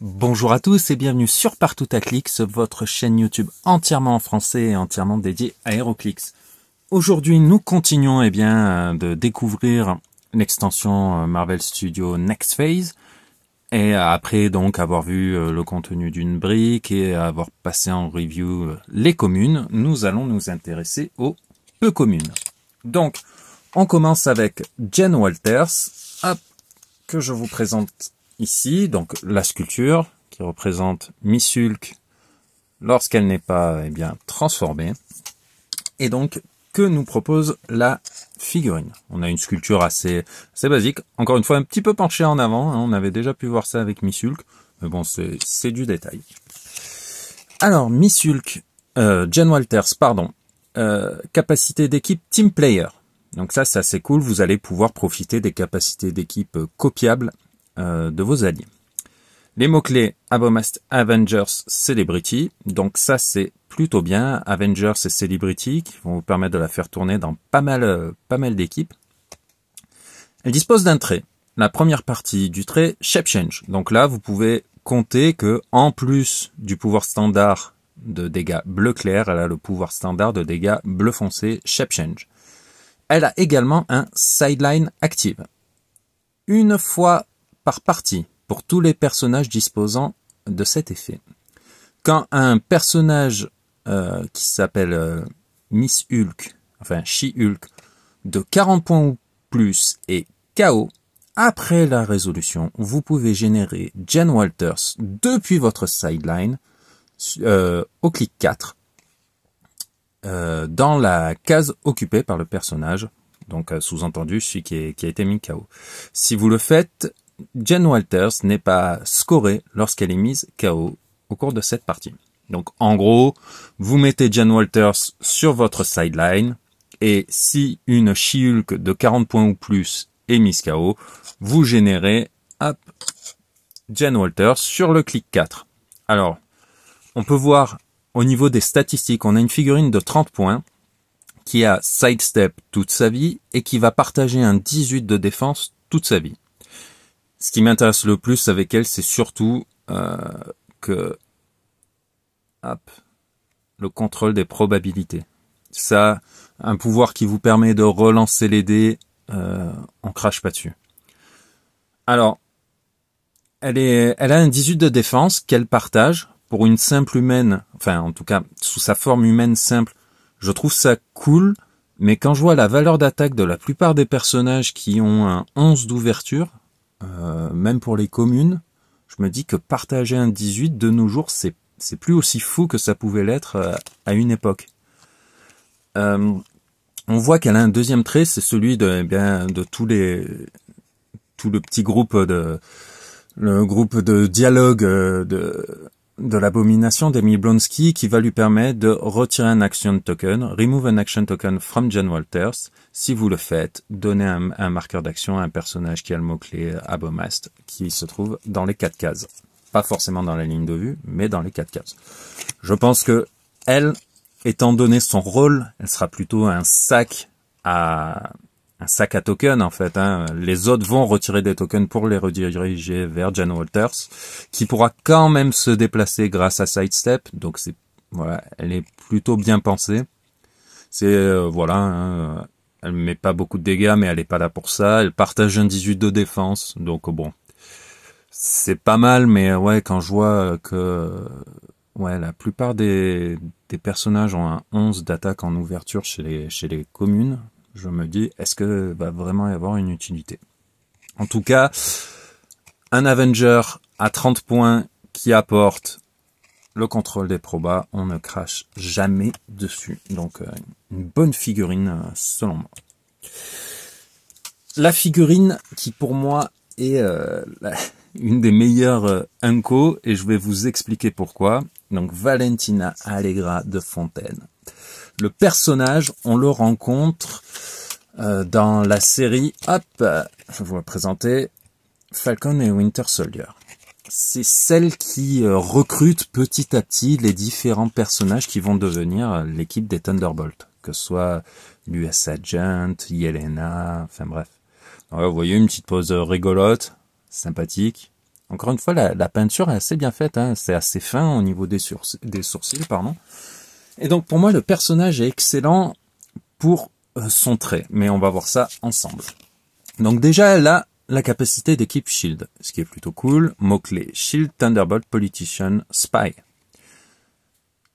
Bonjour à tous et bienvenue sur Partout à Clix, votre chaîne YouTube entièrement en français et entièrement dédiée à HeroClix. Aujourd'hui, nous continuons de découvrir l'extension Marvel Studios Next Phase. Et après donc avoir vu le contenu d'une brique et avoir passé en review les communes, nous allons nous intéresser aux peu communes. Donc, on commence avec Jen Walters, que je vous présente ici. Donc, la sculpture qui représente Miss Hulk lorsqu'elle n'est pas transformée. Et donc, que nous propose la figurine. On a une sculpture assez basique. Encore une fois, un petit peu penchée en avant. On avait déjà pu voir ça avec Miss Hulk. Mais bon, c'est du détail. Alors, Miss Hulk, Jen Walters, pardon. Capacité d'équipe Team Player. Donc ça, c'est assez cool. Vous allez pouvoir profiter des capacités d'équipe copiables de vos alliés. Les mots-clés Abomast, Avengers, Celebrity. Donc ça, c'est plutôt bien. Avengers et Celebrity qui vont vous permettre de la faire tourner dans pas mal d'équipes. Elle dispose d'un trait. La première partie du trait, Shape Change. Donc là, vous pouvez compter que en plus du pouvoir standard de dégâts bleu clair, elle a le pouvoir standard de dégâts bleu foncé, Shape Change. Elle a également un Sideline Active. Une fois par partie, pour tous les personnages disposant de cet effet. Quand un personnage qui s'appelle Miss Hulk, enfin She-Hulk, de 40 points ou plus est KO, après la résolution, vous pouvez générer Jen Walters depuis votre sideline au clic 4 dans la case occupée par le personnage, donc sous-entendu celui qui a été mis KO. Si vous le faites, Jen Walters n'est pas scorée lorsqu'elle est mise KO au cours de cette partie. Donc en gros, vous mettez Jen Walters sur votre sideline et si une She-Hulk de 40 points ou plus est mise KO, vous générez Jen Walters sur le clic 4. Alors, on peut voir au niveau des statistiques, on a une figurine de 30 points qui a sidestep toute sa vie et qui va partager un 18 de défense toute sa vie. Ce qui m'intéresse le plus avec elle, c'est surtout que le contrôle des probabilités. Ça, un pouvoir qui vous permet de relancer les dés, on crache pas dessus. Alors, elle a un 18 de défense qu'elle partage pour une simple humaine, enfin en tout cas sous sa forme humaine simple. Je trouve ça cool, mais quand je vois la valeur d'attaque de la plupart des personnages qui ont un 11 d'ouverture, même pour les communes, je me dis que partager un 18 de nos jours, c'est plus aussi fou que ça pouvait l'être à une époque. On voit qu'elle a un deuxième trait, c'est celui de tout le petit groupe de dialogue de l'abomination d'Emily Blonsky qui va lui permettre de retirer un action token, remove an action token from Jen Walters. Si vous le faites, donnez un marqueur d'action à un personnage qui a le mot-clé Abomast qui se trouve dans les 4 cases. Pas forcément dans la ligne de vue, mais dans les 4 cases. Je pense que elle, étant donné son rôle, elle sera plutôt un sac à token en fait. Les autres vont retirer des tokens pour les rediriger vers Jen Walters, qui pourra quand même se déplacer grâce à Sidestep. Donc elle est plutôt bien pensée. Elle met pas beaucoup de dégâts, mais elle est pas là pour ça. Elle partage un 18 de défense, donc bon, c'est pas mal. Mais ouais, quand je vois que la plupart des personnages ont un 11 d'attaque en ouverture chez les communes, je me dis, est-ce que va vraiment y avoir une utilité? En tout cas, un Avenger à 30 points qui apporte le contrôle des probas, on ne crache jamais dessus. Donc, une bonne figurine, selon moi. La figurine qui, pour moi, est une des meilleures Unco, et je vais vous expliquer pourquoi. Donc, Valentina Allegra de Fontaine. Le personnage, on le rencontre dans la série, je vais vous la présenter, Falcon et Winter Soldier. C'est celle qui recrute petit à petit les différents personnages qui vont devenir l'équipe des Thunderbolts, que ce soit l'US Agent, Yelena, enfin bref. Alors, vous voyez une petite pose rigolote, sympathique, Encore une fois, la peinture est assez bien faite, hein. C'est assez fin au niveau des sourcils, pardon. Et donc pour moi, le personnage est excellent pour son trait, mais on va voir ça ensemble. Donc déjà, elle a la capacité d'équipe Shield, ce qui est plutôt cool. Mot-clé Shield, Thunderbolt, Politician, Spy.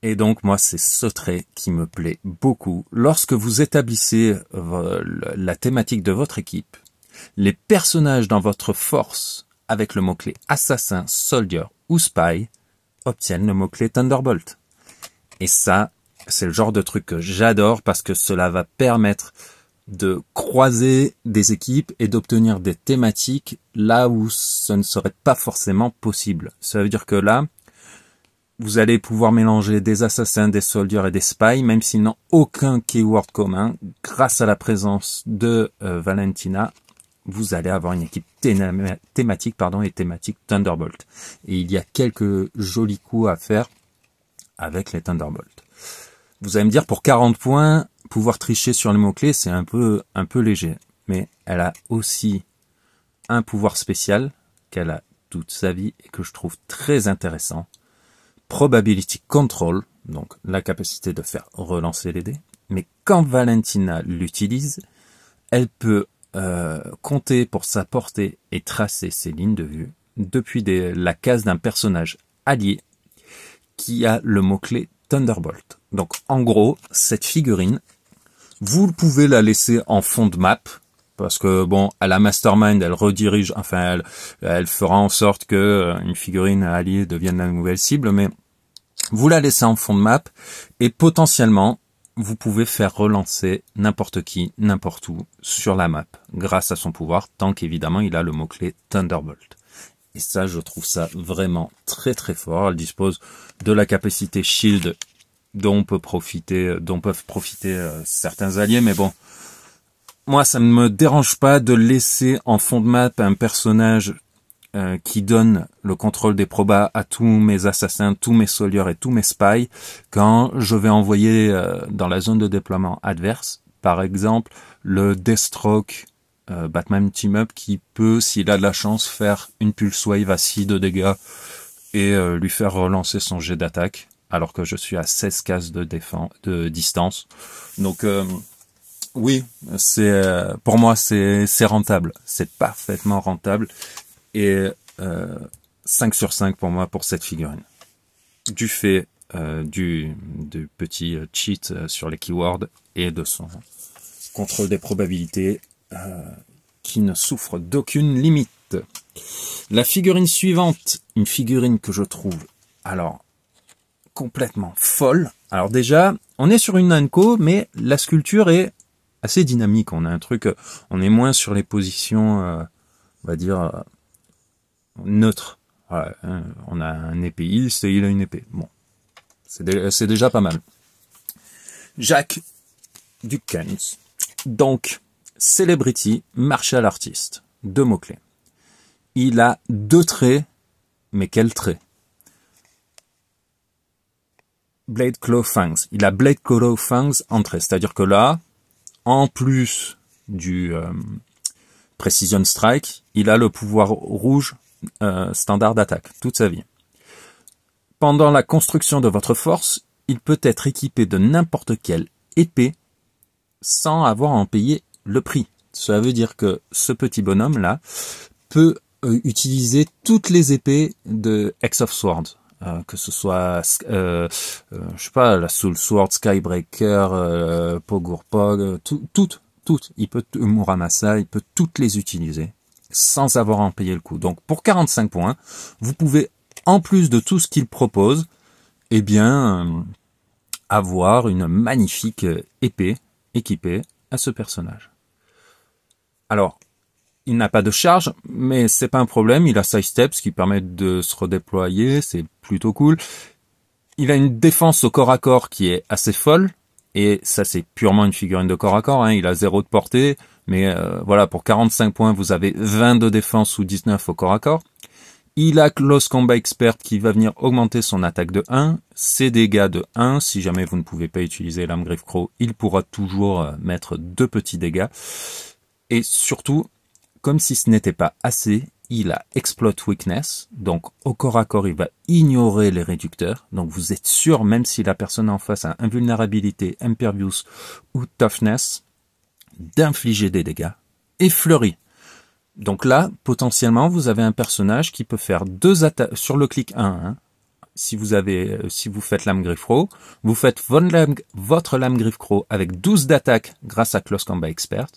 Et donc moi, c'est ce trait qui me plaît beaucoup. Lorsque vous établissez la thématique de votre équipe, les personnages dans votre force avec le mot-clé Assassin, Soldier ou Spy obtiennent le mot-clé Thunderbolt. Et ça, c'est le genre de truc que j'adore parce que cela va permettre de croiser des équipes et d'obtenir des thématiques là où ce ne serait pas forcément possible. Ça veut dire que là, vous allez pouvoir mélanger des assassins, des soldiers et des spies, même s'ils n'ont aucun keyword commun. Grâce à la présence de Valentina, vous allez avoir une équipe thématique et thématique Thunderbolt. Et il y a quelques jolis coups à faire avec les Thunderbolt. Vous allez me dire, pour 40 points, pouvoir tricher sur les mots-clés, c'est un peu léger. Mais elle a aussi un pouvoir spécial qu'elle a toute sa vie et que je trouve très intéressant. Probability Control, donc la capacité de faire relancer les dés. Mais quand Valentina l'utilise, elle peut compter pour sa portée et tracer ses lignes de vue depuis la case d'un personnage allié qui a le mot-clé Thunderbolt. Donc en gros, cette figurine, vous pouvez la laisser en fond de map, parce que bon, à la Mastermind, elle redirige, enfin elle fera en sorte que une figurine alliée devienne la nouvelle cible, mais vous la laissez en fond de map, et potentiellement, vous pouvez faire relancer n'importe qui, n'importe où, sur la map, grâce à son pouvoir, tant qu'évidemment il a le mot-clé Thunderbolt. Et ça, je trouve ça vraiment très très fort. Elle dispose de la capacité Shield dont peuvent profiter certains alliés, mais bon, moi ça ne me dérange pas de laisser en fond de map un personnage qui donne le contrôle des probas à tous mes assassins, tous mes soldiers et tous mes spies quand je vais envoyer dans la zone de déploiement adverse, par exemple le Deathstroke Batman Team Up qui peut, s'il a de la chance, faire une Pulse Wave à 6 de dégâts et lui faire relancer son jet d'attaque alors que je suis à 16 cases de distance. Donc oui, pour moi c'est rentable, c'est parfaitement rentable. Et 5 sur 5 pour moi pour cette figurine. Du fait du petit cheat sur les keywords et de son contrôle des probabilités qui ne souffre d'aucune limite. La figurine suivante, une figurine que je trouve alors complètement folle. Alors déjà, on est sur une Namco, mais la sculpture est assez dynamique. On a un truc, on est moins sur les positions, on va dire neutre. Voilà, hein, on a un épéiste et il a une épée. Bon, c'est déjà pas mal. Jack Dukens. Donc, Celebrity, Martial Artist. 2 mots-clés. Il a 2 traits, mais quels traits? Blade Claw Fangs. Il a Blade Claw Fangs en trait. C'est-à-dire que là, en plus du Precision Strike, il a le pouvoir rouge standard d'attaque toute sa vie. Pendant la construction de votre force, il peut être équipé de n'importe quelle épée sans avoir à en payer le prix. Ça veut dire que ce petit bonhomme là peut utiliser toutes les épées de X of Swords, que ce soit je sais pas, la Soul Sword, Skybreaker, Pogurpog, toutes. Il peut Muramasa, il peut toutes les utiliser sans avoir à en payer le coup. Donc pour 45 points, vous pouvez, en plus de tout ce qu'il propose, eh bien, avoir une magnifique épée équipée à ce personnage. Alors, il n'a pas de charge, mais c'est pas un problème, il a side steps qui permettent de se redéployer, c'est plutôt cool. Il a une défense au corps à corps qui est assez folle, et ça c'est purement une figurine de corps à corps, hein. Il a 0 de portée, mais voilà, pour 45 points, vous avez 20 de défense ou 19 au corps à corps. Il a Close Combat Expert qui va venir augmenter son attaque de 1, ses dégâts de 1. Si jamais vous ne pouvez pas utiliser l'Arme Griffe Crow, il pourra toujours mettre 2 petits dégâts. Et surtout, comme si ce n'était pas assez, il a Exploit Weakness, donc au corps à corps, il va ignorer les réducteurs. Donc vous êtes sûr, même si la personne en face a invulnérabilité, impervious ou toughness, d'infliger des dégâts. Et Flurry. Donc là, potentiellement, vous avez un personnage qui peut faire 2 attaques sur le clic 1. Hein. Si vous faites lame Griffcrow, vous faites votre lame Griffcrow avec 12 d'attaque grâce à Close Combat Expert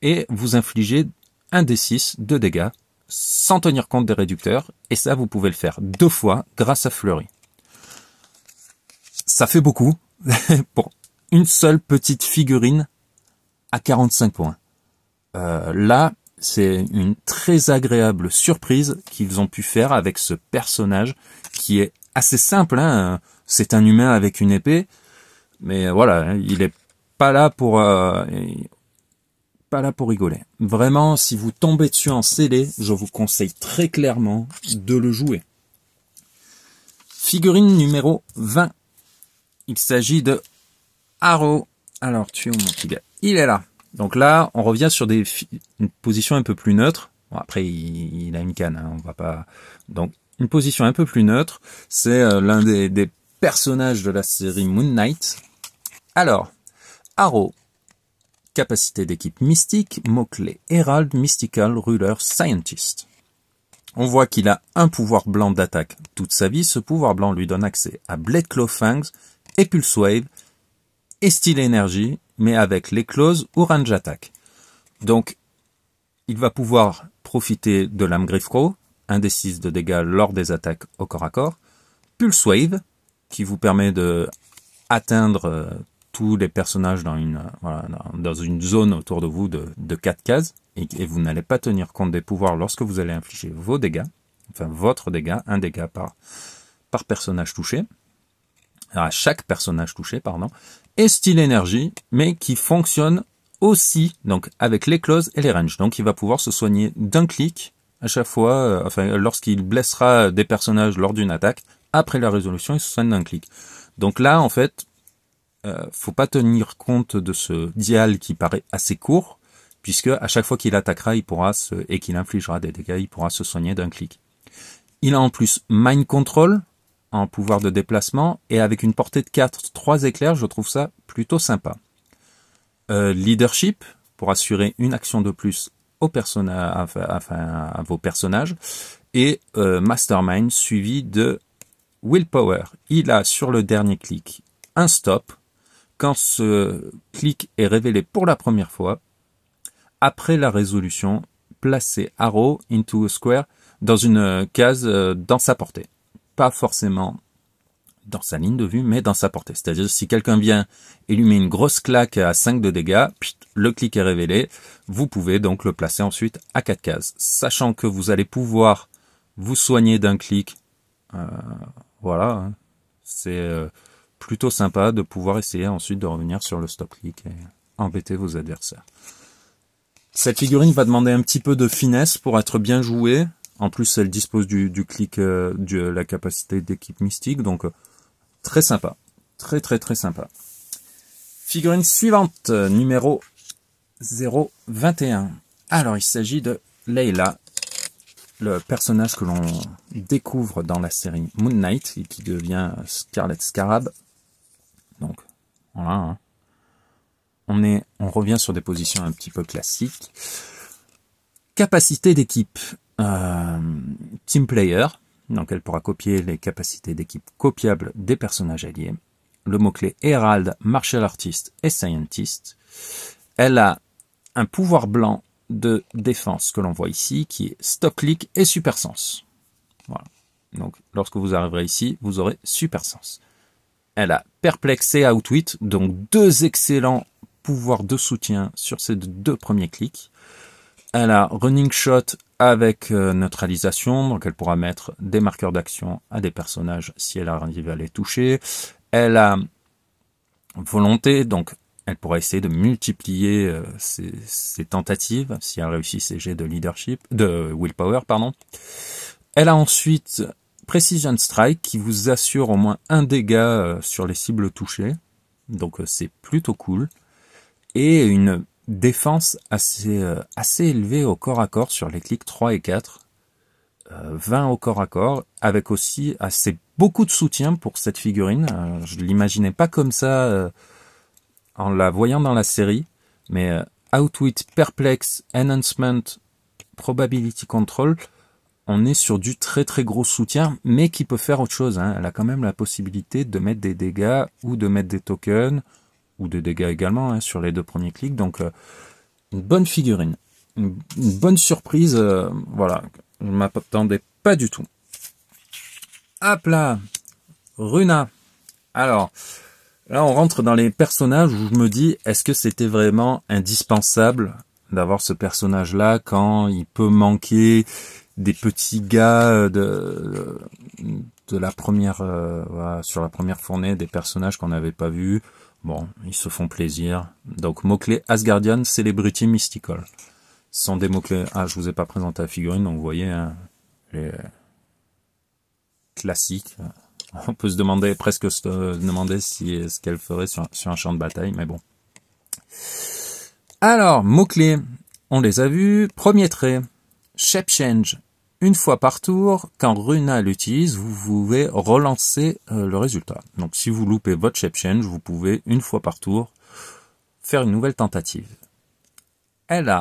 et vous infligez 1d6 de dégâts sans tenir compte des réducteurs, et ça vous pouvez le faire 2 fois grâce à Flurry. Ça fait beaucoup pour une seule petite figurine à 45 points. Là, c'est une très agréable surprise qu'ils ont pu faire avec ce personnage qui est assez simple. Hein. C'est un humain avec une épée, mais voilà, il est pas là pour rigoler. Vraiment, si vous tombez dessus en scellé, je vous conseille très clairement de le jouer. Figurine numéro 20. Il s'agit de Arrow. Alors, tu es où mon petit gars? Il est là. Donc là, on revient sur une position un peu plus neutre. Bon, après, il a une canne, hein, on va pas... Donc, une position un peu plus neutre. C'est l'un des personnages de la série Moon Knight. Alors, Arrow. Capacité d'équipe mystique, mot-clé Herald, Mystical, Ruler, Scientist. On voit qu'il a un pouvoir blanc d'attaque toute sa vie. Ce pouvoir blanc lui donne accès à Blade Claw Fangs et Pulse Wave et Steel Energy, mais avec les Claws ou Range Attack. Donc, il va pouvoir profiter de Lame Griffcrow, 1d6 de dégâts lors des attaques au corps à corps, Pulse Wave, qui vous permet de atteindre tous les personnages dans une zone autour de vous de 4 cases, et vous n'allez pas tenir compte des pouvoirs lorsque vous allez infliger vos dégâts, enfin votre dégât, un dégât par personnage touché, à chaque personnage touché, pardon, et Steel Energy, mais qui fonctionne aussi donc avec les claws et les ranges. Donc il va pouvoir se soigner d'un clic à chaque fois, lorsqu'il blessera des personnages lors d'une attaque, après la résolution, il se soigne d'un clic. Donc là, en fait, faut pas tenir compte de ce dial qui paraît assez court, puisque à chaque fois qu'il attaquera, et qu'il infligera des dégâts, il pourra se soigner d'un clic. Il a en plus Mind Control, en pouvoir de déplacement, et avec une portée de 3 éclairs, je trouve ça plutôt sympa. Leadership, pour assurer une action de plus à vos personnages, et Mastermind, suivi de Willpower. Il a sur le dernier clic un stop. Quand ce clic est révélé pour la première fois, après la résolution, placez Arrow into a square dans une case dans sa portée. Pas forcément dans sa ligne de vue, mais dans sa portée. C'est-à-dire, si quelqu'un vient et lui met une grosse claque à 5 de dégâts, le clic est révélé, vous pouvez donc le placer ensuite à 4 cases. Sachant que vous allez pouvoir vous soigner d'un clic, voilà, hein, c'est plutôt sympa de pouvoir essayer ensuite de revenir sur le stop click et embêter vos adversaires. Cette figurine va demander un petit peu de finesse pour être bien jouée. En plus, elle dispose du clic, de la capacité d'équipe mystique, donc très sympa. Très sympa. Figurine suivante, numéro 021. Alors, il s'agit de Layla, le personnage que l'on découvre dans la série Moon Knight et qui devient Scarlet Scarab. Donc, voilà. Hein. On revient sur des positions un petit peu classiques. Capacité d'équipe. Team Player. Donc, elle pourra copier les capacités d'équipe copiables des personnages alliés. Le mot-clé Herald, Martial Artist et Scientist. Elle a un pouvoir blanc de défense que l'on voit ici, qui est Stop Click et Super Sens. Voilà. Donc, lorsque vous arriverez ici, vous aurez Super Sens. Elle a Perplex et Outwit, donc 2 excellents pouvoirs de soutien sur ces 2 premiers clics. Elle a Running Shot avec neutralisation, donc elle pourra mettre des marqueurs d'action à des personnages si elle arrive à les toucher. Elle a Volonté, donc elle pourra essayer de multiplier ses tentatives si elle réussit ses jets de Willpower, pardon. Elle a ensuite Precision Strike qui vous assure au moins un dégât sur les cibles touchées, donc c'est plutôt cool. Et une défense assez élevée au corps à corps sur les clics 3 et 4. 20 au corps à corps, avec aussi assez beaucoup de soutien pour cette figurine. Je l'imaginais pas comme ça en la voyant dans la série, mais Outwit, Perplex, Enhancement, Probability Control, on est sur du très très gros soutien, mais qui peut faire autre chose. Elle a quand même la possibilité de mettre des dégâts ou de mettre des tokens, ou des dégâts également sur les 2 premiers clics. Donc une bonne figurine, une bonne surprise. Voilà, je ne m'attendais pas du tout. Hop là, Runa. Alors, là on rentre dans les personnages où je me dis, est-ce que c'était vraiment indispensable d'avoir ce personnage-là quand il peut manquer des petits gars de la première voilà, sur la première fournée, des personnages qu'on n'avait pas vus. Bon, ils se font plaisir. Donc mots-clés Asgardian, Celebrity, Mystical. Ce sont des mots-clés. Ah, je vous ai pas présenté la figurine, donc vous voyez les classiques. On peut se demander, presque se demander ce qu'elle ferait sur un champ de bataille, mais bon. Alors, mots-clés, on les a vus. Premier trait, Shape Change. Une fois par tour, quand Runa l'utilise, vous pouvez relancer le résultat. Donc si vous loupez votre Shape Change, vous pouvez, une fois par tour, faire une nouvelle tentative. Elle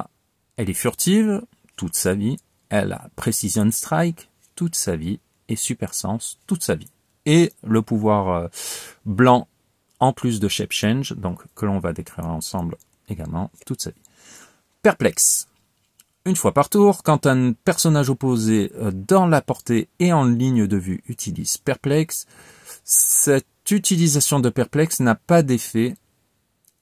est furtive toute sa vie. Elle a Precision Strike toute sa vie. Et Super Sense toute sa vie. Et le pouvoir blanc en plus de Shape Change, donc que l'on va décrire ensemble également toute sa vie. Perplexe. Une fois par tour, quand un personnage opposé dans la portée et en ligne de vue utilise Perplexe, cette utilisation de Perplexe n'a pas d'effet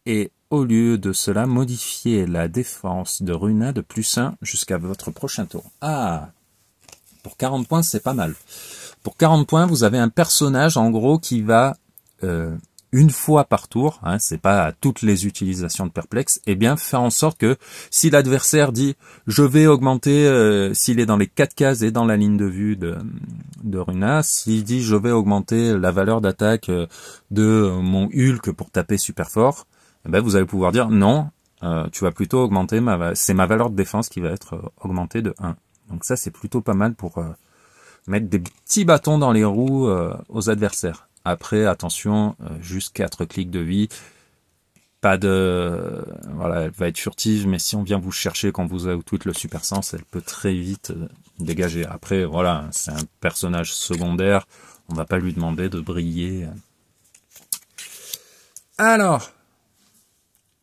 et au lieu de cela, modifiez la défense de Runa de +1 jusqu'à votre prochain tour. Ah, pour 40 points, c'est pas mal. Pour 40 points, vous avez un personnage en gros qui va une fois par tour, c'est pas à toutes les utilisations de Perplexe, et bien faire en sorte que si l'adversaire dit je vais augmenter, s'il est dans les 4 cases et dans la ligne de vue de Runa, s'il dit je vais augmenter la valeur d'attaque de mon Hulk pour taper super fort, eh ben vous allez pouvoir dire non, tu vas plutôt augmenter c'est ma valeur de défense qui va être augmentée de 1. Donc ça c'est plutôt pas mal pour mettre des petits bâtons dans les roues aux adversaires. Après, attention, juste 4 clics de vie. Pas de... Voilà, elle va être furtive, mais si on vient vous chercher quand vous outwit le super sens, elle peut très vite dégager. Après, voilà, c'est un personnage secondaire. On va pas lui demander de briller. Alors,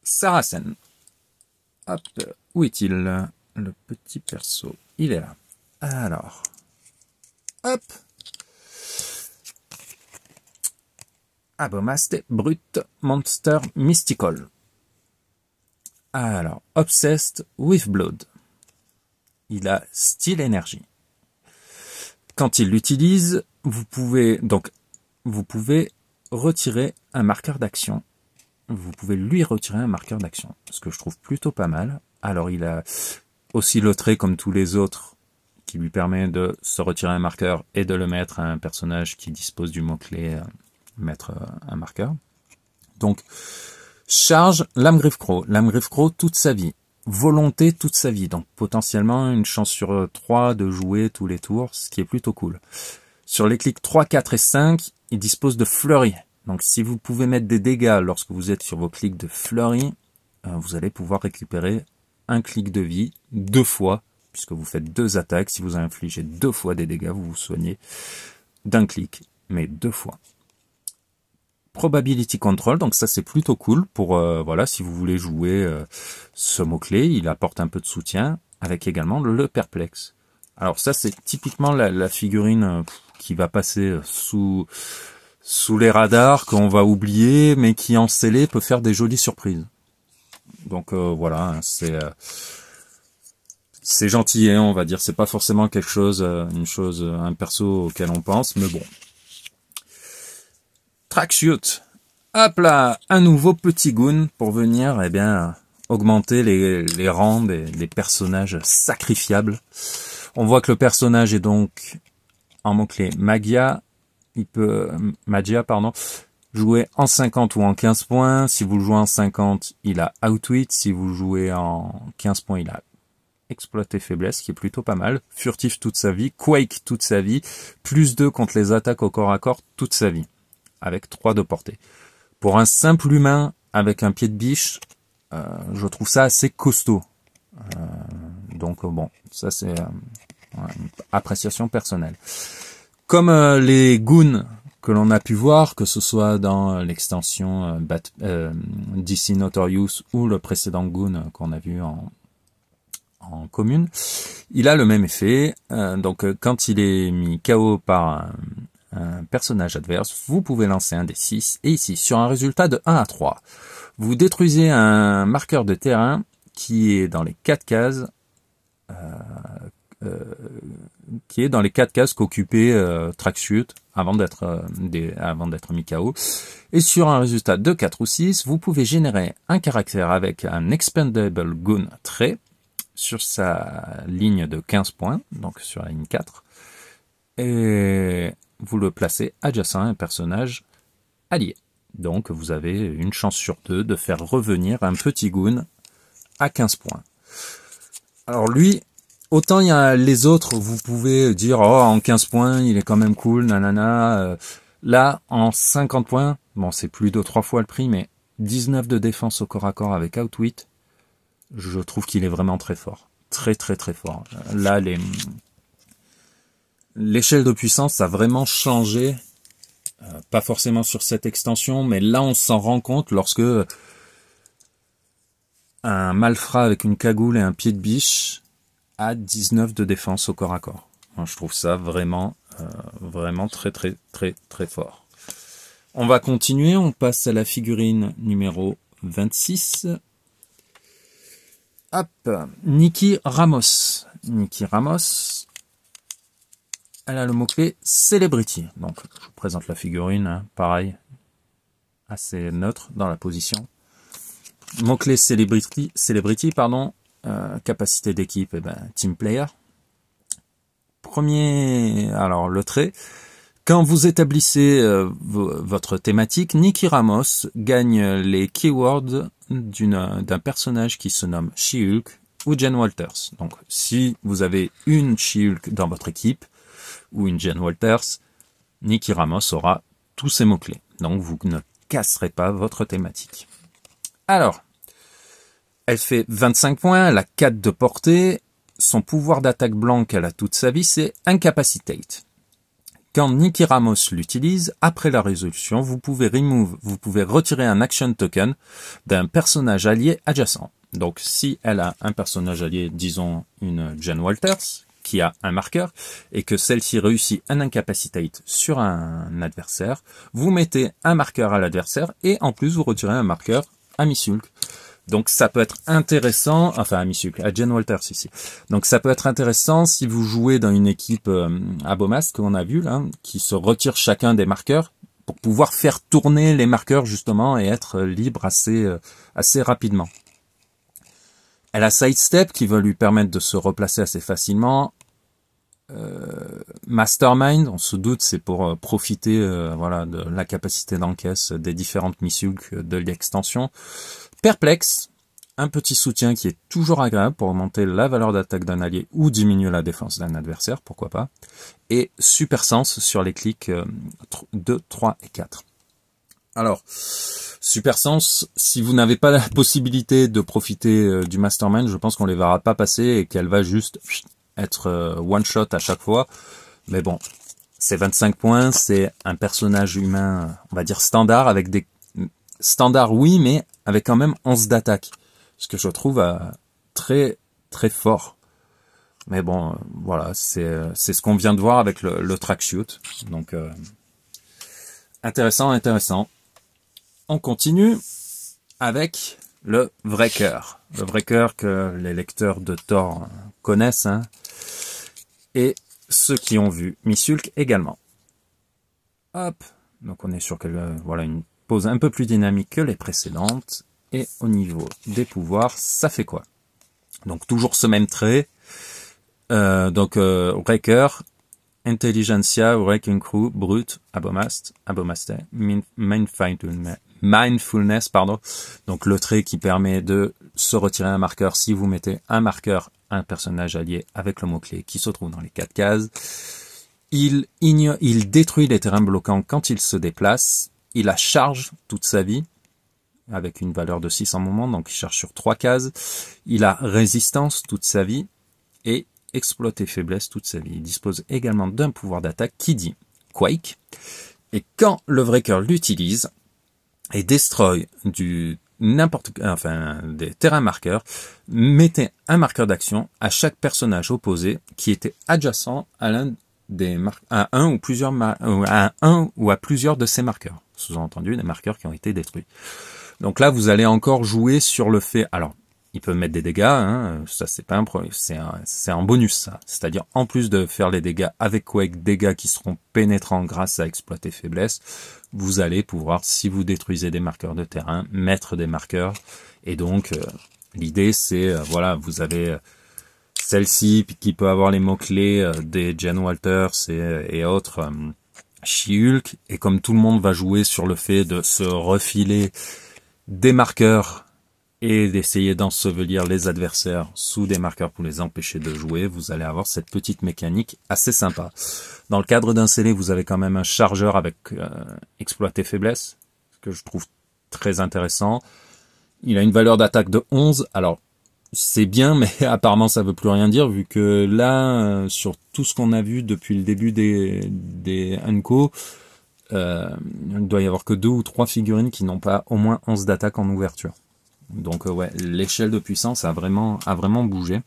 Saracen. Hop, où est-il? Le petit perso, il est là. Alors, hop. Abomasté, Brute, Monster, Mystical. Alors, Obsessed with Blood. Il a Style Énergie. Quand il l'utilise, vous pouvez retirer un marqueur d'action. Vous pouvez lui retirer un marqueur d'action, ce que je trouve plutôt pas mal. Alors, il a aussi le trait comme tous les autres qui lui permet de se retirer un marqueur et de le mettre à un personnage qui dispose du mot-clé mettre un marqueur. Donc, charge Lame Griffe-Croc. Lame Griffe-Croc toute sa vie. Volonté toute sa vie. Donc, potentiellement, une chance sur 3 de jouer tous les tours, ce qui est plutôt cool. Sur les clics 3, 4 et 5, il dispose de Flurry. Donc, si vous pouvez mettre des dégâts lorsque vous êtes sur vos clics de Flurry, vous allez pouvoir récupérer un clic de vie 2 fois, puisque vous faites 2 attaques. Si vous infligez 2 fois des dégâts, vous vous soignez d'un clic, mais 2 fois. Probability Control, donc ça c'est plutôt cool pour voilà, si vous voulez jouer ce mot-clé, il apporte un peu de soutien avec également le perplexe. Alors ça c'est typiquement la figurine qui va passer sous les radars, qu'on va oublier, mais qui en scellé peut faire des jolies surprises. Donc voilà, c'est gentil, on va dire, c'est pas forcément quelque chose, un perso auquel on pense, mais bon. Tracksuit. Hop là, un nouveau petit goon pour venir, eh bien, augmenter les rangs des personnages sacrifiables. On voit que le personnage est donc en mot-clé Magia. Il peut, jouer en 50 ou en 15 points. Si vous le jouez en 50, il a Outwit. Si vous le jouez en 15 points, il a exploiter faiblesse, qui est plutôt pas mal. Furtif toute sa vie, quake toute sa vie, +2 contre les attaques au corps à corps toute sa vie, avec 3 de portée. Pour un simple humain avec un pied de biche, je trouve ça assez costaud. Donc bon, ça c'est une appréciation personnelle. Comme les goons que l'on a pu voir, que ce soit dans l'extension DC Notorious ou le précédent goon qu'on a vu en commune, il a le même effet. Donc quand il est mis KO par un personnage adverse, vous pouvez lancer un D6, et ici, sur un résultat de 1 à 3, vous détruisez un marqueur de terrain qui est dans les 4 cases qu'occupait Tracksuit avant d'être mis KO. Et sur un résultat de 4 ou 6, vous pouvez générer un caractère avec un Expendable Goon trait sur sa ligne de 15 points, donc sur la ligne 4, et vous le placez adjacent à un personnage allié. Donc vous avez une chance sur 2 de faire revenir un petit goon à 15 points. Alors lui, autant il y a les autres, vous pouvez dire oh en 15 points il est quand même cool, nanana. Là en 50 points, bon c'est plus de 3 fois le prix, mais 19 de défense au corps à corps avec Outwit, je trouve qu'il est vraiment très fort. Très très très fort. Là l'échelle de puissance a vraiment changé. Pas forcément sur cette extension, mais là on s'en rend compte lorsque un malfrat avec une cagoule et un pied de biche a 19 de défense au corps à corps. Je trouve ça vraiment très très très très fort. On va continuer, on passe à la figurine numéro 26. Hop, Nikki Ramos. Nikki Ramos, elle a le mot-clé Celebrity. Donc, je vous présente la figurine, hein, pareil, assez neutre dans la position. Mot-clé Celebrity, capacité d'équipe, Team Player. Alors le trait. Quand vous établissez votre thématique, Nikki Ramos gagne les keywords d'un personnage qui se nomme She-Hulk ou Jen Walters. Donc, si vous avez une She-Hulk dans votre équipe, ou une Jen Walters, Nikki Ramos aura tous ces mots-clés. Donc, vous ne casserez pas votre thématique. Alors, elle fait 25 points, elle a 4 de portée. Son pouvoir d'attaque blanc qu'elle a toute sa vie, c'est Incapacitate. Quand Nikki Ramos l'utilise, après la résolution, vous pouvez retirer un action token d'un personnage allié adjacent. Donc, si elle a un personnage allié, disons une Jen Walters, qui a un marqueur, et que celle-ci réussit un Incapacitate sur un adversaire, vous mettez un marqueur à l'adversaire, et en plus, vous retirez un marqueur à Miss Hulk. Donc ça peut être intéressant, enfin à Miss Hulk, à Jen Walters ici. Donc ça peut être intéressant si vous jouez dans une équipe Abomast, qu'on a vu là, qui se retire chacun des marqueurs, pour pouvoir faire tourner les marqueurs justement, et être libre assez rapidement. Elle a Sidestep qui va lui permettre de se replacer assez facilement. Mastermind, on se doute, c'est pour profiter de la capacité d'encaisse des différentes Miss Hulk de l'extension. Perplexe, un petit soutien qui est toujours agréable pour augmenter la valeur d'attaque d'un allié ou diminuer la défense d'un adversaire, pourquoi pas. Et Super Sens sur les clics 2, 3 et 4. Alors, Super Sens, si vous n'avez pas la possibilité de profiter du Mastermind, je pense qu'on les verra pas passer et qu'elle va juste être one shot à chaque fois. Mais bon, c'est 25 points, c'est un personnage humain, on va dire standard, avec des standards oui, mais avec quand même 11 d'attaque. Ce que je trouve très très fort. Mais bon, voilà, c'est ce qu'on vient de voir avec le Tracksuit. Donc, intéressant. On continue avec le vrai cœur. Le vrai cœur que les lecteurs de Thor connaissent, hein, et ceux qui ont vu Miss Hulk également. Hop, donc on est sur une pose un peu plus dynamique que les précédentes. Et au niveau des pouvoirs, ça fait quoi? Donc toujours ce même trait. Wrecker, Intelligentsia, Wrecking Crew, Brute, Abomaster, Mindfulness, pardon. Donc le trait qui permet de se retirer un marqueur si vous mettez un marqueur un personnage allié avec le mot-clé qui se trouve dans les 4 cases. Il détruit les terrains bloquants quand il se déplace. Il a charge toute sa vie, avec une valeur de 6 en moment, donc il charge sur 3 cases. Il a résistance toute sa vie, et exploiter faiblesse toute sa vie. Il dispose également d'un pouvoir d'attaque qui dit Quake, et quand le Breaker l'utilise et destroy des terrains marqueurs, mettez un marqueur d'action à chaque personnage opposé qui était adjacent à un ou à plusieurs de ces marqueurs. Sous-entendu, des marqueurs qui ont été détruits. Donc là, vous allez encore jouer sur le fait. Alors, ils peuvent mettre des dégâts, hein, ça c'est pas un problème, c'est un bonus ça. C'est-à-dire en plus de faire les dégâts avec Quake, dégâts qui seront pénétrants grâce à exploiter faiblesse, vous allez pouvoir, si vous détruisez des marqueurs de terrain, mettre des marqueurs. Et donc l'idée c'est voilà, vous avez celle-ci qui peut avoir les mots-clés des Jen Walters et autres She-Hulk, et comme tout le monde va jouer sur le fait de se refiler des marqueurs et d'essayer d'ensevelir les adversaires sous des marqueurs pour les empêcher de jouer, vous allez avoir cette petite mécanique assez sympa. Dans le cadre d'un scellé, vous avez quand même un chargeur avec exploiter faiblesse, ce que je trouve très intéressant. Il a une valeur d'attaque de 11, alors c'est bien, mais apparemment ça veut plus rien dire, vu que là, sur tout ce qu'on a vu depuis le début des Unco, il doit y avoir que 2 ou 3 figurines qui n'ont pas au moins 11 d'attaque en ouverture. Donc ouais, l'échelle de puissance a vraiment bougé.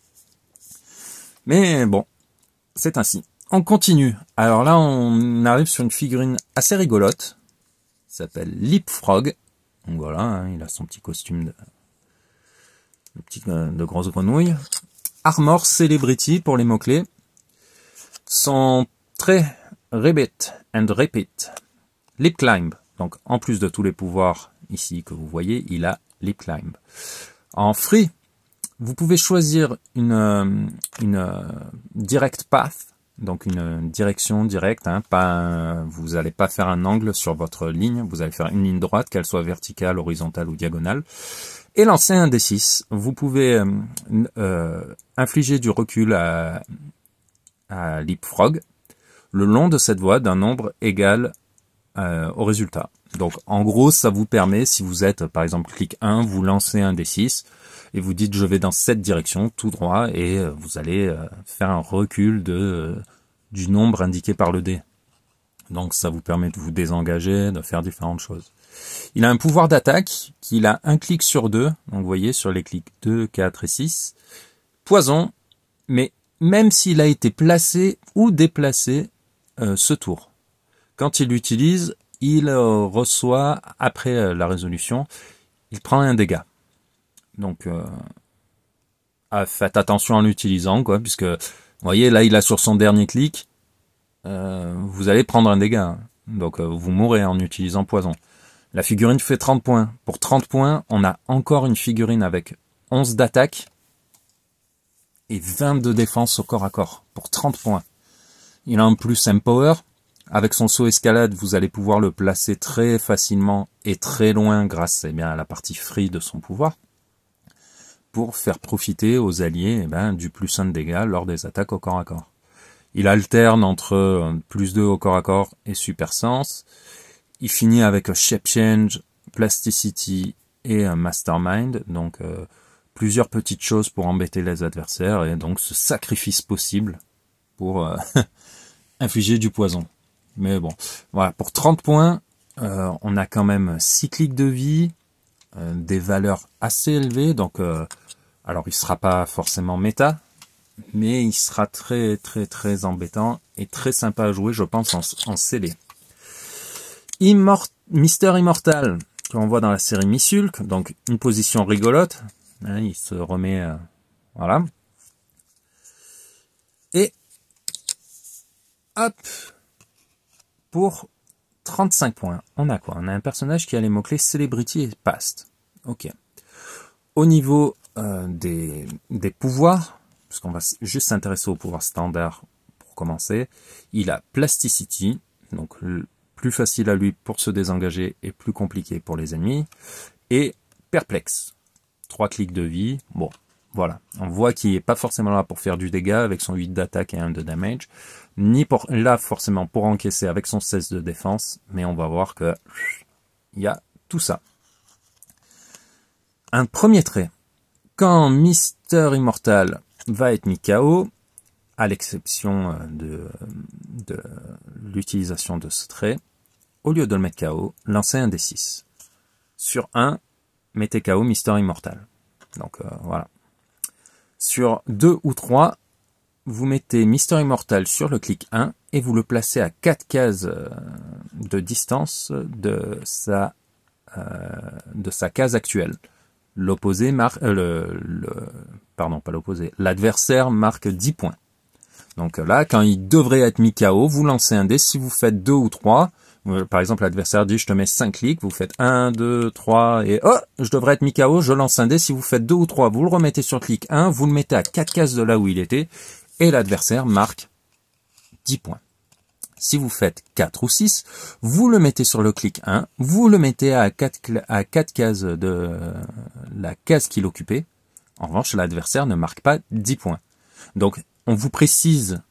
Mais bon, c'est ainsi. On continue. Alors là, on arrive sur une figurine assez rigolote. Il s'appelle Leapfrog. Donc voilà, hein, il a son petit costume de grosse grenouille. Armor Celebrity pour les mots-clés. Son trait Repeat and Repeat. Leap Climb. Donc en plus de tous les pouvoirs ici que vous voyez, il a Leap Climb. En free, vous pouvez choisir une direct path, donc une direction directe, hein, vous n'allez pas faire un angle sur votre ligne, vous allez faire une ligne droite, qu'elle soit verticale, horizontale ou diagonale, et lancer un D6. Vous pouvez infliger du recul à Leapfrog le long de cette voie d'un nombre égal au résultat. Donc en gros, ça vous permet, si vous êtes par exemple clic 1, vous lancez un D6 et vous dites je vais dans cette direction tout droit, et vous allez faire un recul du nombre indiqué par le dé. Donc ça vous permet de vous désengager, de faire différentes choses. Il a un pouvoir d'attaque qu'il a un clic sur 2, donc vous voyez sur les clics 2, 4 et 6. Poison, mais même s'il a été placé ou déplacé ce tour. Quand il l'utilise, il reçoit, après la résolution, il prend un dégât. Donc, faites attention en l'utilisant, quoi, puisque, vous voyez, là, il a sur son dernier clic, vous allez prendre un dégât. Donc, vous mourrez en utilisant poison. La figurine fait 30 points. Pour 30 points, on a encore une figurine avec 11 d'attaque et 20 de défense au corps à corps. Pour 30 points. Il a en plus Empower. Avec son saut escalade, vous allez pouvoir le placer très facilement et très loin grâce à la partie free de son pouvoir, pour faire profiter aux alliés du plus 1 de dégâts lors des attaques au corps à corps. Il alterne entre plus 2 au corps à corps et super sens. Il finit avec Shape Change, Plasticity et Mastermind, donc plusieurs petites choses pour embêter les adversaires, et donc ce sacrifice possible pour infliger du poison. Mais bon, voilà, pour 30 points, on a quand même 6 clics de vie, des valeurs assez élevées, donc alors il sera pas forcément méta, mais il sera très très très embêtant et très sympa à jouer, je pense, en scellé. Mister Immortal, qu'on voit dans la série Miss Hulk, donc une position rigolote, hein, il se remet, voilà, et hop, pour 35 points, on a quoi? On a un personnage qui a les mots-clés Celebrity et Past. Ok. Au niveau des pouvoirs, puisqu'on va juste s'intéresser aux pouvoirs standards pour commencer, il a Plasticity, donc plus facile à lui pour se désengager et plus compliqué pour les ennemis, et Perplexe. 3 clics de vie, bon, Voilà, on voit qu'il est pas forcément là pour faire du dégât avec son 8 d'attaque et 1 de damage, ni pour là forcément pour encaisser avec son 16 de défense, mais on va voir que il y a tout ça. Un premier trait, quand Mister Immortal va être mis KO, à l'exception de l'utilisation de ce trait, au lieu de le mettre KO, lancez un D6. Sur 1, mettez KO Mister Immortal. Donc voilà. Sur 2 ou 3, vous mettez Mister Immortal sur le clic 1 et vous le placez à 4 cases de distance de sa case actuelle. L'opposé marque pardon, pas l'opposé. L'adversaire marque 10 points. Donc là, quand il devrait être mis KO, vous lancez un dé. Si vous faites 2 ou 3, par exemple, l'adversaire dit, je te mets 5 clics, vous faites 1, 2, 3, et oh, je devrais être mis KO, je lance un dé. Si vous faites 2 ou 3, vous le remettez sur clic 1, vous le mettez à 4 cases de là où il était, et l'adversaire marque 10 points. Si vous faites 4 ou 6, vous le mettez sur le clic 1, vous le mettez à 4 cases de la case qu'il occupait. En revanche, l'adversaire ne marque pas 10 points. Donc, on vous précise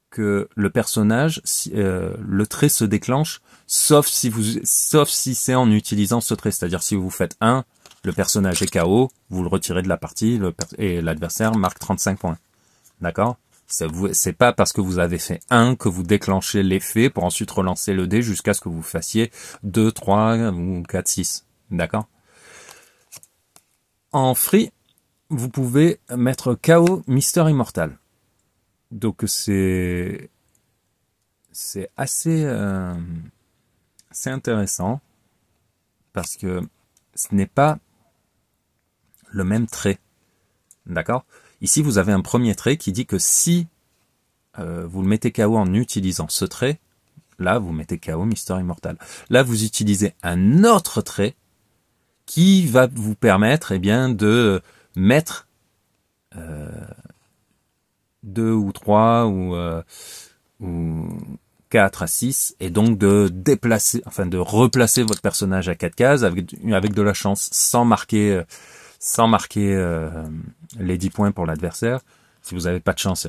que le personnage, le trait se déclenche, sauf si c'est en utilisant ce trait. C'est-à-dire si vous faites 1, le personnage est KO, vous le retirez de la partie et l'adversaire marque 35 points. D'accord? C'est pas parce que vous avez fait 1 que vous déclenchez l'effet pour ensuite relancer le dé jusqu'à ce que vous fassiez 2, 3 ou 4, 6. D'accord? En free, vous pouvez mettre KO Mister Immortal. Donc c'est assez intéressant parce que ce n'est pas le même trait. D'accord? Ici, vous avez un premier trait qui dit que si vous le mettez KO en utilisant ce trait, là, vous mettez KO Mister Immortal. Là, vous utilisez un autre trait qui va vous permettre de mettre 2 ou 3 ou 4 à 6 et donc de déplacer, enfin de replacer votre personnage à 4 cases avec de la chance sans marquer les 10 points pour l'adversaire. Si vous n'avez pas de chance,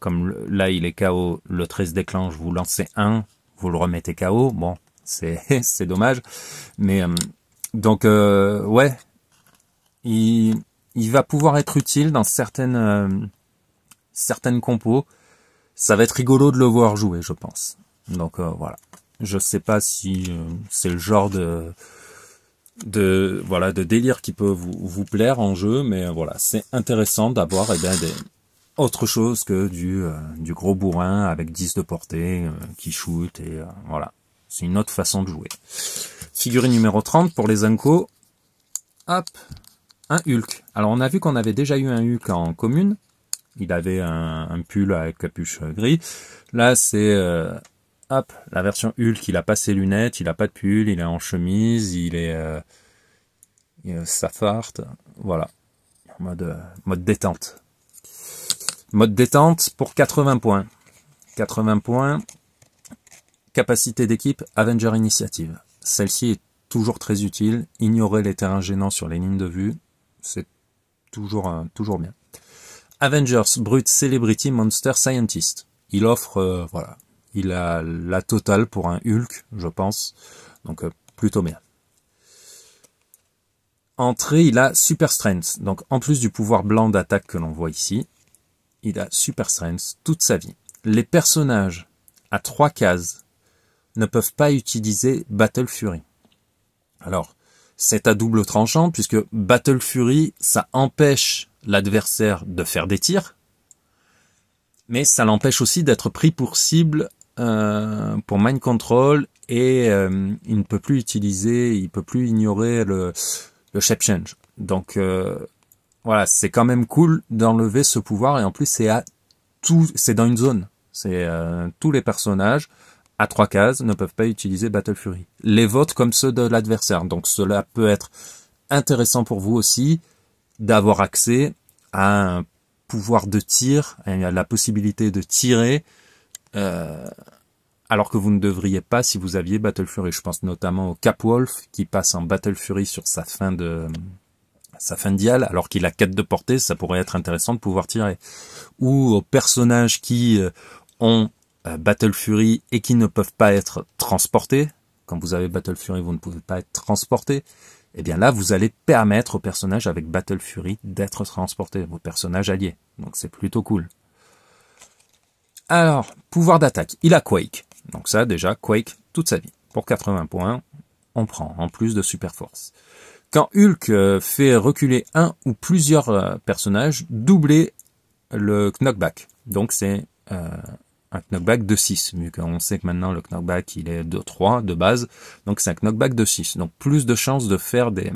comme là il est KO, le trait se déclenche, vous lancez 1, vous le remettez KO. Bon, c'est dommage. Mais donc ouais, il va pouvoir être utile dans certaines compos. Ça va être rigolo de le voir jouer, je pense. Donc voilà. Je sais pas si c'est le genre de délire qui peut vous plaire en jeu, mais voilà, c'est intéressant d'avoir autre chose que du gros bourrin avec 10 de portée qui shoot et voilà. C'est une autre façon de jouer. Figurine numéro 30 pour les Unco. Hop, un Hulk. Alors on a vu qu'on avait déjà eu un Hulk en commune. Il avait un pull avec capuche gris. Là c'est hop, la version Hulk, il a pas ses lunettes, il a pas de pull, il est en chemise, il est safarte, voilà, mode détente. Mode détente pour 80 points. 80 points, capacité d'équipe Avenger Initiative. Celle-ci est toujours très utile. Ignorer les terrains gênants sur les lignes de vue, c'est toujours bien. Avengers Brute Celebrity Monster Scientist. Il offre, voilà, il a la totale pour un Hulk, je pense. Donc plutôt bien. Entrée, il a Super Strength. Donc en plus du pouvoir blanc d'attaque que l'on voit ici, il a Super Strength toute sa vie. Les personnages à 3 cases ne peuvent pas utiliser Battle Fury. Alors, c'est à double tranchant puisque Battle Fury, ça empêche l'adversaire de faire des tirs, mais ça l'empêche aussi d'être pris pour cible pour Mind Control et il ne peut plus ignorer le Shape Change. Donc voilà, c'est quand même cool d'enlever ce pouvoir et en plus c'est dans une zone. C'est tous les personnages à 3 cases ne peuvent pas utiliser Battle Fury. Les vôtres comme ceux de l'adversaire. Donc cela peut être intéressant pour vous aussi d'avoir accès à un pouvoir de tir, à la possibilité de tirer alors que vous ne devriez pas si vous aviez Battle Fury. Je pense notamment au Capwolf qui passe en Battle Fury sur sa fin de sa fin dial, alors qu'il a 4 de portée, ça pourrait être intéressant de pouvoir tirer. Ou aux personnages qui ont Battle Fury et qui ne peuvent pas être transportés. Quand vous avez Battle Fury, vous ne pouvez pas être transporté. Et bien là, vous allez permettre aux personnages avec Battle Fury d'être transportés, vos personnages alliés. Donc c'est plutôt cool. Alors, pouvoir d'attaque, il a Quake. Donc ça, déjà, Quake toute sa vie. Pour 80 points, on prend, en plus de Super Force. Quand Hulk fait reculer un ou plusieurs personnages, doubler le knockback. Donc c'est un knockback de 6, vu qu'on sait que maintenant le knockback il est de 3 de base, donc c'est un knockback de 6. Donc plus de chances de faire des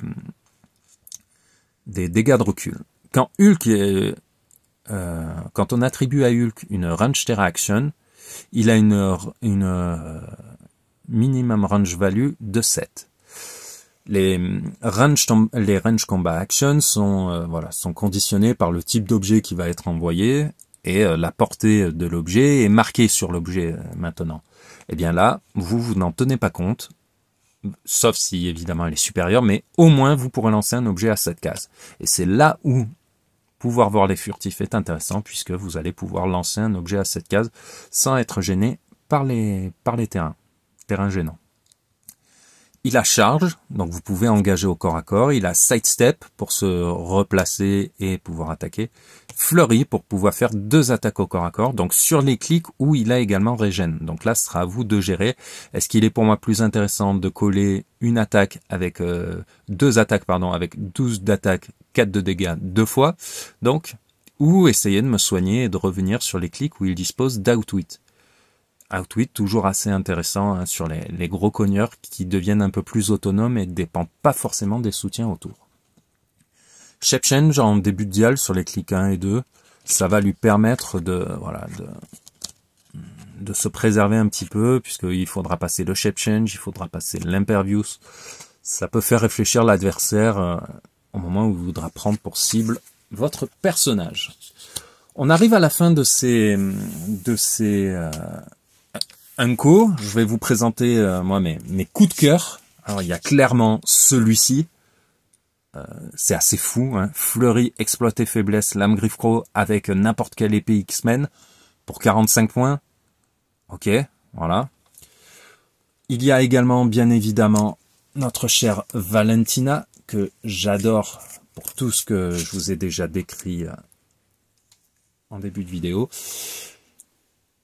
dégâts de recul. Quand Hulk est, quand on attribue à Hulk une range terra action, il a une minimum range value de 7. Les range combat action sont sont conditionnés par le type d'objet qui va être envoyé et la portée de l'objet est marquée sur l'objet maintenant. Et bien là, vous n'en tenez pas compte, sauf si évidemment elle est supérieure, mais au moins vous pourrez lancer un objet à 7 cases. Et c'est là où pouvoir voir les furtifs est intéressant, puisque vous allez pouvoir lancer un objet à 7 cases sans être gêné par les terrains gênants. Il a charge, donc vous pouvez engager au corps à corps. Il a sidestep pour se replacer et pouvoir attaquer. Flurry pour pouvoir faire 2 attaques au corps à corps. Donc sur les clics où il a également régène. Donc là, ce sera à vous de gérer. Est-ce qu'il est pour moi plus intéressant de coller une attaque avec 2 attaques avec 12 d'attaque, 4 de dégâts 2 fois. Donc, ou essayer de me soigner et de revenir sur les clics où il dispose d'outwit. Outwit, toujours assez intéressant sur les gros cogneurs qui deviennent un peu plus autonomes et ne dépendent pas forcément des soutiens autour. Shape Change en début de dial sur les clics 1 et 2, ça va lui permettre de se préserver un petit peu, puisqu'il faudra passer le Shape Change, il faudra passer l'Impervious. Ça peut faire réfléchir l'adversaire au moment où il voudra prendre pour cible votre personnage. On arrive à la fin de ces Unco, je vais vous présenter moi mes coups de cœur. Alors il y a clairement celui-ci, c'est assez fou, hein. Fleury, exploiter faiblesse, lame griffe croc avec n'importe quelle épée X-Men pour 45 points. Ok, voilà. Il y a également bien évidemment notre chère Valentina que j'adore pour tout ce que je vous ai déjà décrit en début de vidéo.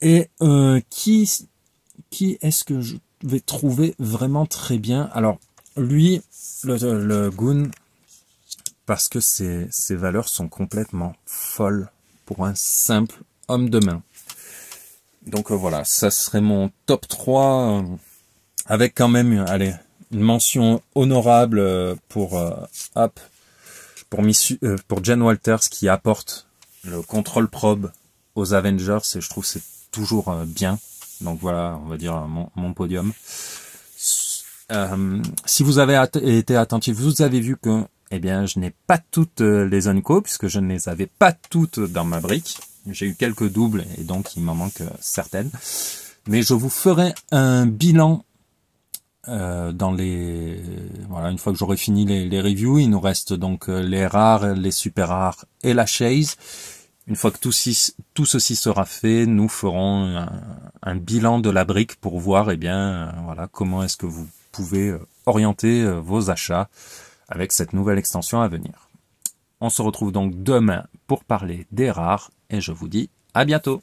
Et qui est-ce que je vais trouver vraiment très bien? Alors, lui, le Goon, parce que ses valeurs sont complètement folles pour un simple homme de main. Donc voilà, ça serait mon top 3, avec quand même, une mention honorable pour Jen Walters qui apporte le contrôle probe aux Avengers, et je trouve que c'est toujours bien. Donc voilà, on va dire mon podium. Si vous avez été attentif, vous avez vu que, eh bien, je n'ai pas toutes les Unco, puisque je ne les avais pas toutes dans ma brique. J'ai eu quelques doubles, et donc il m'en manque certaines. Mais je vous ferai un bilan une fois que j'aurai fini les reviews. Il nous reste donc les rares, les super rares et la chase. Une fois que tout ceci sera fait, nous ferons un bilan de la brique pour voir, comment est-ce que vous pouvez orienter vos achats avec cette nouvelle extension à venir. On se retrouve donc demain pour parler des rares et je vous dis à bientôt.